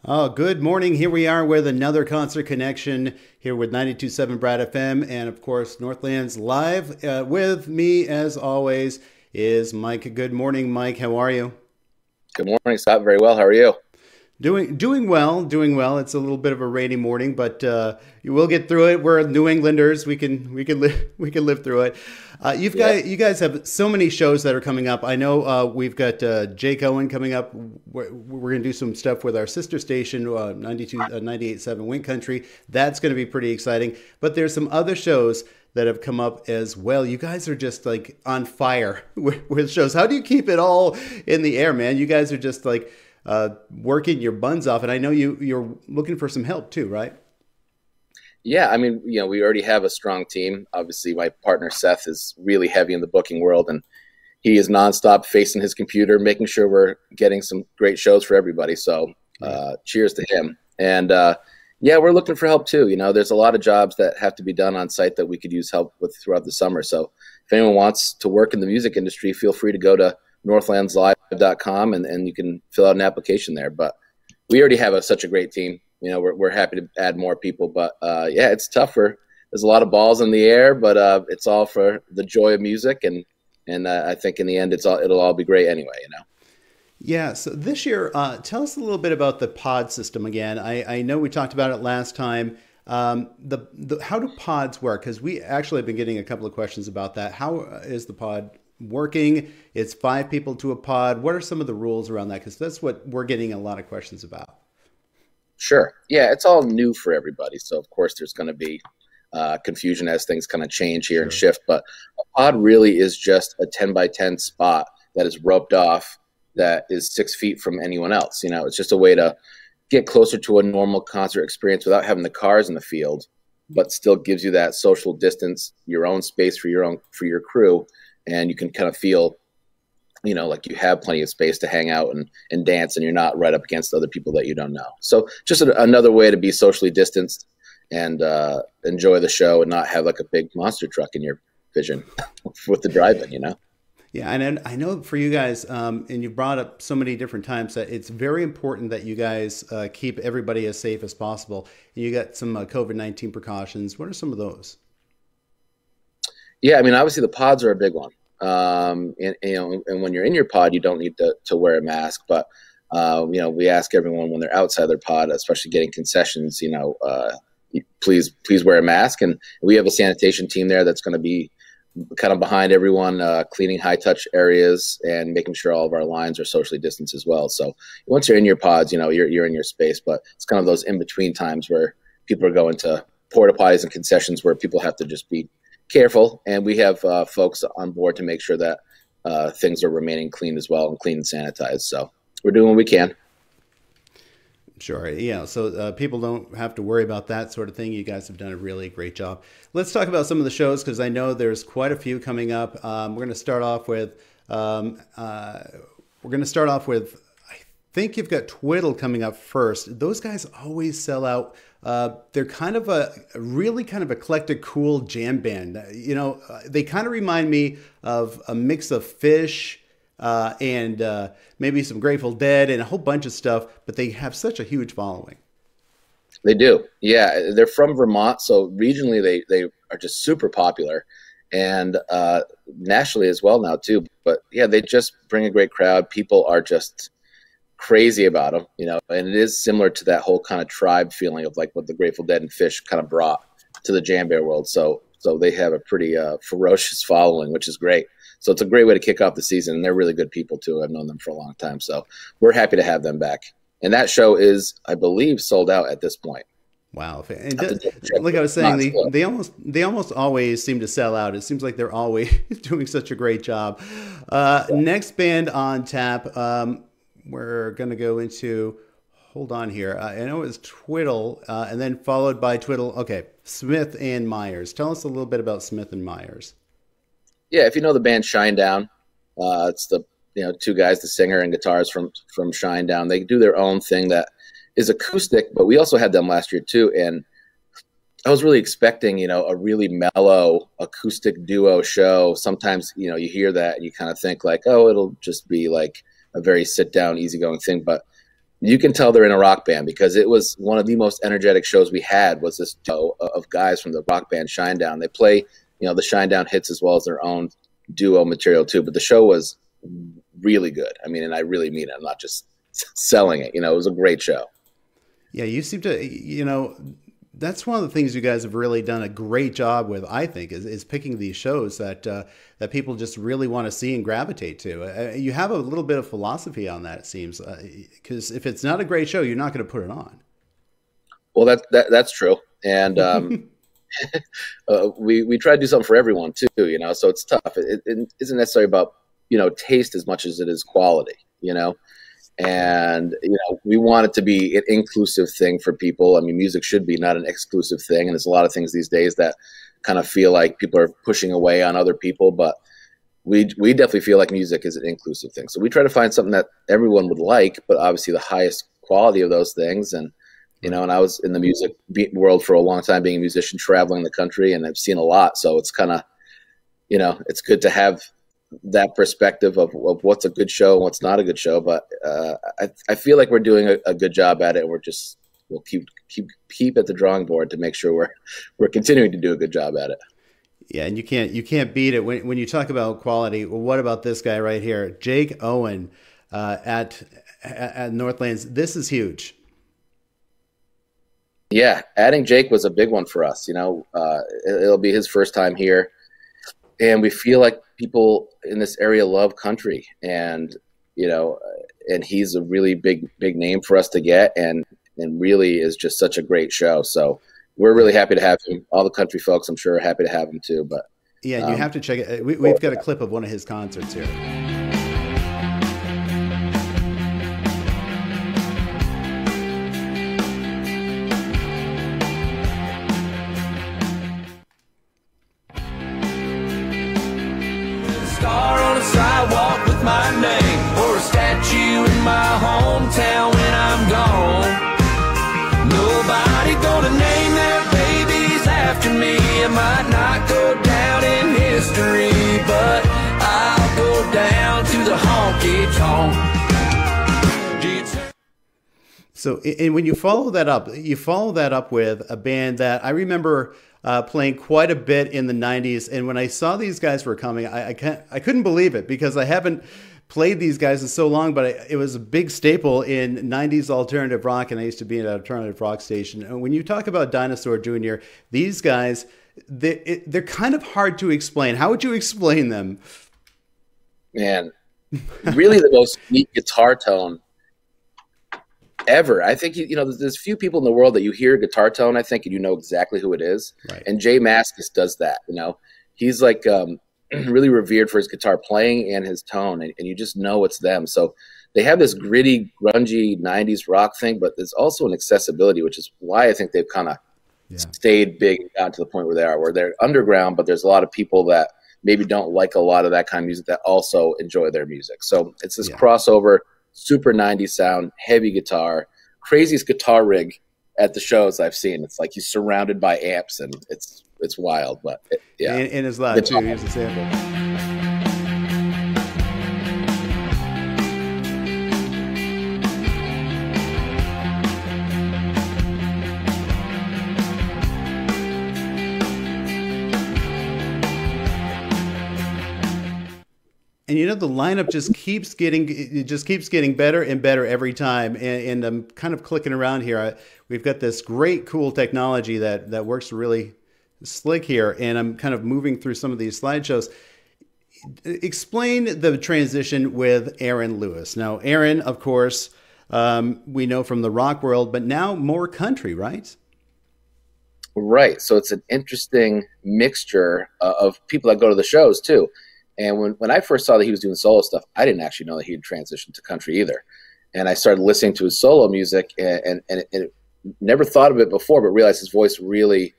Oh, good morning. Here we are with another concert connection here with 92.7 Brad FM and, of course, Northlands live. With me, as always, is Mike. Good morning, Mike. How are you? Good morning, Scott. Very well. How are you? Doing well, doing well. It's a little bit of a rainy morning, but you will get through it. We're New Englanders. We can live through it. Yeah. You guys have so many shows that are coming up. I know we've got Jake Owen coming up. We're going to do some stuff with our sister station, 98.7 Wind Country. That's going to be pretty exciting. But there's some other shows that have come up as well. You guys are just like on fire with shows. How do you keep it all in the air, man? You guys are just like working your buns off, and I know you're looking for some help too, right? Yeah, I mean, we already have a strong team. Obviously, my partner Seth is really heavy in the booking world, and he is nonstop facing his computer, making sure we're getting some great shows for everybody. So, cheers to him. And yeah, we're looking for help too. There's a lot of jobs that have to be done on site that we could use help with throughout the summer. So, if anyone wants to work in the music industry, feel free to go to northlandslive.com and you can fill out an application there. But we already have such a great team. We're happy to add more people, but yeah, it's tougher. There's a lot of balls in the air, but it's all for the joy of music, and I think in the end, it'll all be great anyway. Yeah. So this year, tell us a little bit about the pod system again. I know we talked about it last time. The how do pods work? Because we actually have been getting a couple of questions about that. How is the pod working? It's five people to a pod. What are some of the rules around that? Because that's what we're getting a lot of questions about. Sure. Yeah, it's all new for everybody, so of course there's going to be confusion as things kind of change here and Sure. shift. But a pod really is just a 10 by 10 spot that is roped off that is 6 feet from anyone else. It's just a way to get closer to a normal concert experience without having the cars in the field, but still gives you that social distance, your own space for your crew, and you can kind of feel like you have plenty of space to hang out and dance, and you're not right up against other people that you don't know. So just another way to be socially distanced and enjoy the show and not have like a big monster truck in your vision with the drive-in. Yeah, and then I know for you guys, and you've brought up so many different times that it's very important that you guys keep everybody as safe as possible. And you got some COVID-19 precautions. What are some of those? Yeah, I mean, obviously the pods are a big one. And when you're in your pod, you don't need to wear a mask. But we ask everyone when they're outside their pod, especially getting concessions, please wear a mask. And we have a sanitation team there that's going to be kind of behind everyone, cleaning high touch areas and making sure all of our lines are socially distanced as well. So once you're in your pods, you're in your space. But it's kind of those in between times where people are going to porta potties and concessions where people have to just be careful, and we have folks on board to make sure that things are remaining clean as well and clean and sanitized. So we're doing what we can. Sure. Yeah. So people don't have to worry about that sort of thing. You guys have done a really great job. Let's talk about some of the shows because I know there's quite a few coming up. We're going to start off with. We're going to start off with. I think you've got Twiddle coming up first. Those guys always sell out. They're kind of a really kind of eclectic, cool jam band. They kind of remind me of a mix of Fish and maybe some Grateful Dead and a whole bunch of stuff, but they have such a huge following. They do. Yeah, they're from Vermont, so regionally they are just super popular, and nationally as well now too. But yeah, they just bring a great crowd. People are just crazy about them, and it is similar to that whole kind of tribe feeling of like what the Grateful Dead and Fish kind of brought to the jam band world. So they have a pretty ferocious following, which is great. So it's a great way to kick off the season, and they're really good people too. I've known them for a long time, so we're happy to have them back. And that show is, I believe, sold out at this point. Wow. Like I was saying, Not slow. they almost always seem to sell out. It seems like they're always doing such a great job. Next band on tap, we're going to go into, hold on here. I know it's Twiddle, and then followed by Twiddle. Okay, Smith and Myers. Tell us a little bit about Smith and Myers. Yeah, if you know the band Shinedown, it's the two guys, the singer and guitars from Shinedown. They do their own thing that is acoustic, but we also had them last year too. And I was really expecting, a really mellow acoustic duo show. Sometimes, you hear that and you kind of think like, oh, it'll just be like a very sit down, easygoing thing. But you can tell they're in a rock band, because it was one of the most energetic shows we had. Was this duo of guys from the rock band Shinedown. They play, the Shinedown hits as well as their own duo material too. But the show was really good. I mean, and I really mean it. I'm not just selling it. It was a great show. Yeah, you seem to, that's one of the things you guys have really done a great job with, I think, is picking these shows that that people just really want to see and gravitate to. You have a little bit of philosophy on that, it seems, because if it's not a great show, you're not going to put it on. Well, that's true, and we try to do something for everyone too. So it's tough. It isn't necessarily about taste as much as it is quality. And we want it to be an inclusive thing for people. I mean, music should be not an exclusive thing, and there's a lot of things these days that kind of feel like people are pushing away on other people, but we definitely feel like music is an inclusive thing. So we try to find something that everyone would like, but obviously the highest quality of those things. And and I was in the music world for a long time, being a musician, traveling the country, and I've seen a lot. So it's kind of it's good to have that perspective of what's a good show and what's not a good show. But I feel like we're doing a good job at it. We'll keep at the drawing board to make sure we're continuing to do a good job at it. Yeah, and you can't beat it when you talk about quality. Well, what about this guy right here, Jake Owen, at Northlands? This is huge. Yeah, adding Jake was a big one for us. It'll be his first time here, and we feel like people in this area love country, and and he's a really big name for us to get, and really is just such a great show. So we're really happy to have him. All the country folks, I'm sure, are happy to have him too. But yeah, and you have to check it. We've got a clip of one of his concerts here. Sidewalk with my name, or a statue in my hometown when I'm gone. Nobody gonna name their babies after me. It might not go down in history, but I'll go down to the honky tonk. So, and when you follow that up with a band that I remember playing quite a bit in the 90s. And when I saw these guys were coming, I couldn't believe it, because I haven't played these guys in so long, but it was a big staple in 90s alternative rock, and I used to be at an alternative rock station. And when you talk about Dinosaur Jr., these guys, they're kind of hard to explain. How would you explain them? Man, really the most neat guitar tone ever. I think there's few people in the world that you hear guitar tone, I think, and you know exactly who it is. Right. And Jay Mascis does that. He's like really revered for his guitar playing and his tone, and you just know it's them. So they have this gritty, grungy 90s rock thing, but there's also an accessibility, which is why I think they've kind of stayed big and gotten to the point where they are, where they're underground, but there's a lot of people that maybe don't like a lot of that kind of music that also enjoy their music. So it's this crossover, super 90s sound, heavy guitar, craziest guitar rig at the shows I've seen. It's like he's surrounded by amps, and it's wild. But in his live too, here's a sample. And the lineup just keeps getting better and better every time. And I'm kind of clicking around here. We've got this great, cool technology that works really slick here. And I'm kind of moving through some of these slideshows. Explain the transition with Aaron Lewis. Now, Aaron, of course, we know from the rock world, but now more country, right? Right. So it's an interesting mixture of people that go to the shows too. And when I first saw that he was doing solo stuff, I didn't actually know that he'd transitioned to country either. And I started listening to his solo music and never thought of it before, but realized his voice really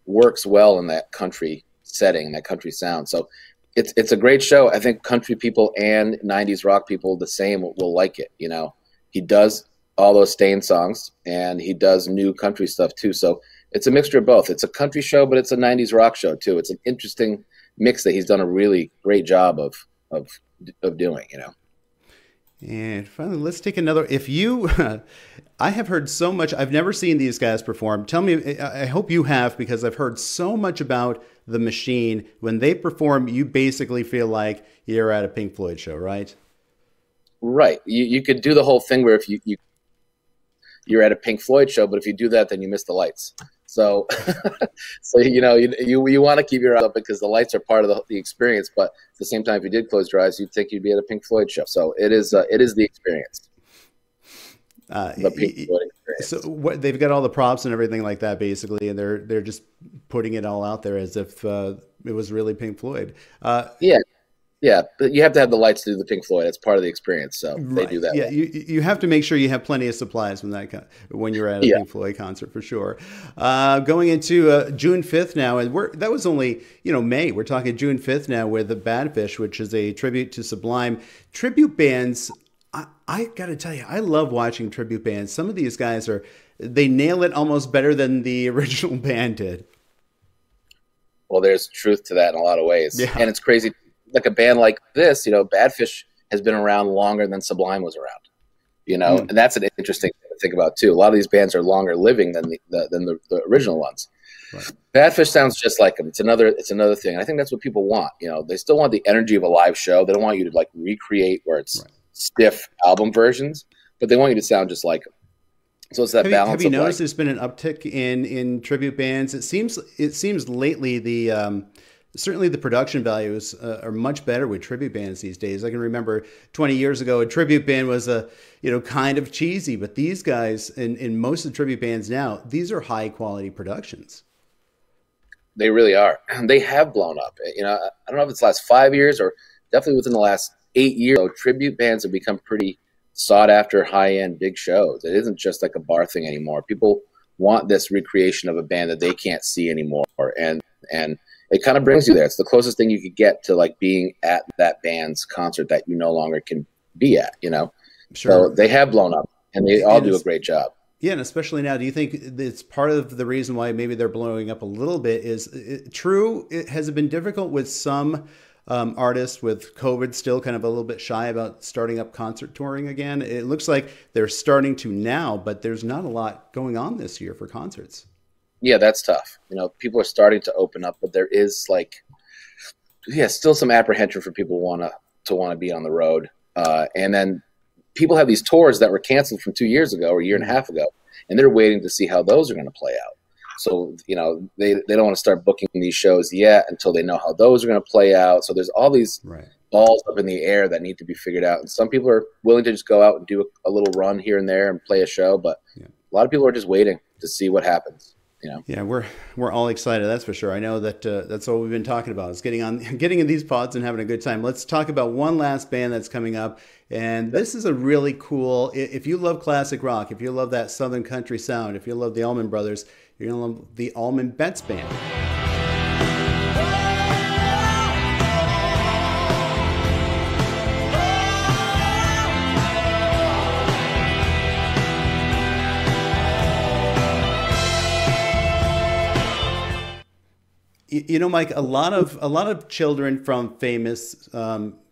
works well in that country setting, that country sound. So it's a great show. I think country people and 90s rock people the same will like it. He does all those Stain songs, and he does new country stuff too. So it's a mixture of both. It's a country show, but it's a 90s rock show too. It's an interesting mix that he's done a really great job of doing. And finally, let's take another. If you, I have heard so much. I've never seen these guys perform. Tell me, I hope you have, because I've heard so much about the Machine. When they perform, you basically feel like you're at a Pink Floyd show, right? Right. You could do the whole thing where if you're at a Pink Floyd show, but if you do that, then you miss the lights. So, you want to keep your eyes up because the lights are part of the experience. But at the same time, if you did close your eyes, you'd think you'd be at a Pink Floyd show. So it is the experience. The Pink Floyd experience. So they've got all the props and everything like that, basically, and they're just putting it all out there as if it was really Pink Floyd. Yeah, but you have to have the lights to do the Pink Floyd. It's part of the experience, so they do that. Yeah, you have to make sure you have plenty of supplies when you're at a Pink Floyd concert, for sure. Going into June 5th now, and that was only May. We're talking June 5th now with the Badfish, which is a tribute to Sublime. Tribute bands, I got to tell you, I love watching tribute bands. Some of these guys they nail it almost better than the original band did. Well, there's truth to that in a lot of ways, and it's crazy. Like a band like this, Badfish has been around longer than Sublime was around, and that's an interesting thing to think about too. A lot of these bands are longer living than the original ones. Right. Badfish sounds just like them. It's another thing. And I think that's what people want. They still want the energy of a live show. They don't want you to recreate where it's stiff album versions, but they want you to sound just like them. So it's that balance. Have you noticed there's been an uptick in tribute bands? It seems lately certainly the production values are much better with tribute bands these days. I can remember 20 years ago, a tribute band was kind of cheesy, but these guys in most of the tribute bands now, these are high quality productions. They really are. They have blown up. I don't know if it's the last 5 years or definitely within the last 8 years. So tribute bands have become pretty sought after, high end, big shows. It isn't just like a bar thing anymore. People want this recreation of a band that they can't see anymore, and it kind of brings you there. It's the closest thing you could get to being at that band's concert that you no longer can be at, Sure. So they have blown up, and they all do a great job. Yeah, and especially now, do you think it's part of the reason why maybe they're blowing up a little bit has it been difficult with some artists with COVID still kind of a little bit shy about starting up concert touring again? It looks like they're starting to now, but there's not a lot going on this year for concerts. Yeah, that's tough. People are starting to open up, but there is still some apprehension for people want to be on the road. And then people have these tours that were canceled from 2 years ago or a year and a half ago, and they're waiting to see how those are going to play out. So, they don't want to start booking these shows yet until they know how those are going to play out. So there's all these balls up in the air that need to be figured out. And some people are willing to just go out and do a little run here and there and play a show, but a lot of people are just waiting to see what happens. Yeah, we're all excited. That's for sure. I know that that's all we've been talking about is getting in these pods and having a good time. Let's talk about one last band that's coming up, and this is a really cool. If you love classic rock, if you love that Southern country sound, if you love the Allman Brothers, you're gonna love the Allman Betts Band. Mike, a lot of children from famous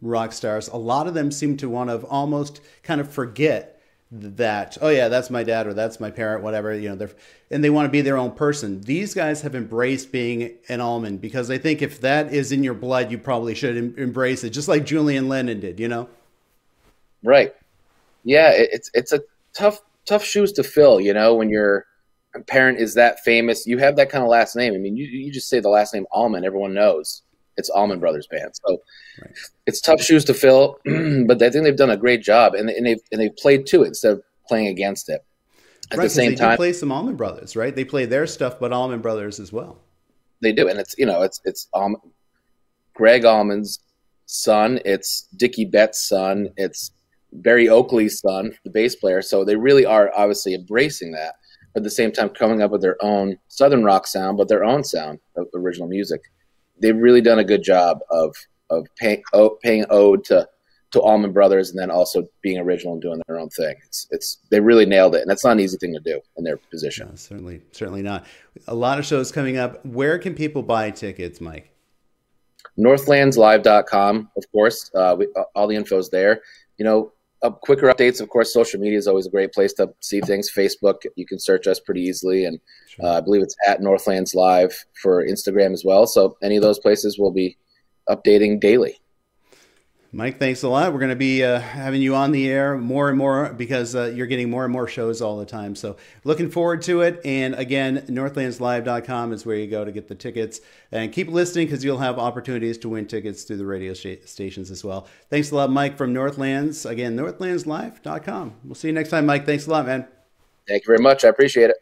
rock stars, a lot of them seem to want to almost kind of forget that, oh yeah, that's my dad or that's my parent, whatever, and they want to be their own person. These guys have embraced being an Allman because they think if that is in your blood, you probably should embrace it, just like Julian Lennon did, Right. Yeah, it's a tough shoes to fill, when your parent is that famous, you have that kind of last name. I mean, you just say the last name Allman, everyone knows it's Allman Brothers Band. So It's tough shoes to fill, but I think they've done a great job, and they've played to it instead of playing against it. At the same time, they play some Allman Brothers, right? They play their stuff, but Allman Brothers as well. They do, and it's Greg Allman's son, it's Dickie Betts' son, it's Barry Oakley's son, the bass player. So they really are obviously embracing that. But at the same time coming up with their own Southern rock sound, but their own sound of original music. They've really done a good job of paying ode to Allman Brothers, and then also being original and doing their own thing. They really nailed it, and that's not an easy thing to do in their position. No, certainly not. A lot of shows coming up. Where can people buy tickets, Mike? Northlandslive.com, of course. All the info's there. quicker updates. Of course, social media is always a great place to see things. Facebook, you can search us pretty easily. And I believe it's at Northlands Live for Instagram as well. So any of those places will be updating daily. Mike, thanks a lot. We're going to be having you on the air more and more because you're getting more and more shows all the time. So looking forward to it. And again, northlandslive.com is where you go to get the tickets. And keep listening because you'll have opportunities to win tickets through the radio stations as well. Thanks a lot, Mike, from Northlands. Again, northlandslive.com. We'll see you next time, Mike. Thanks a lot, man. Thank you very much. I appreciate it.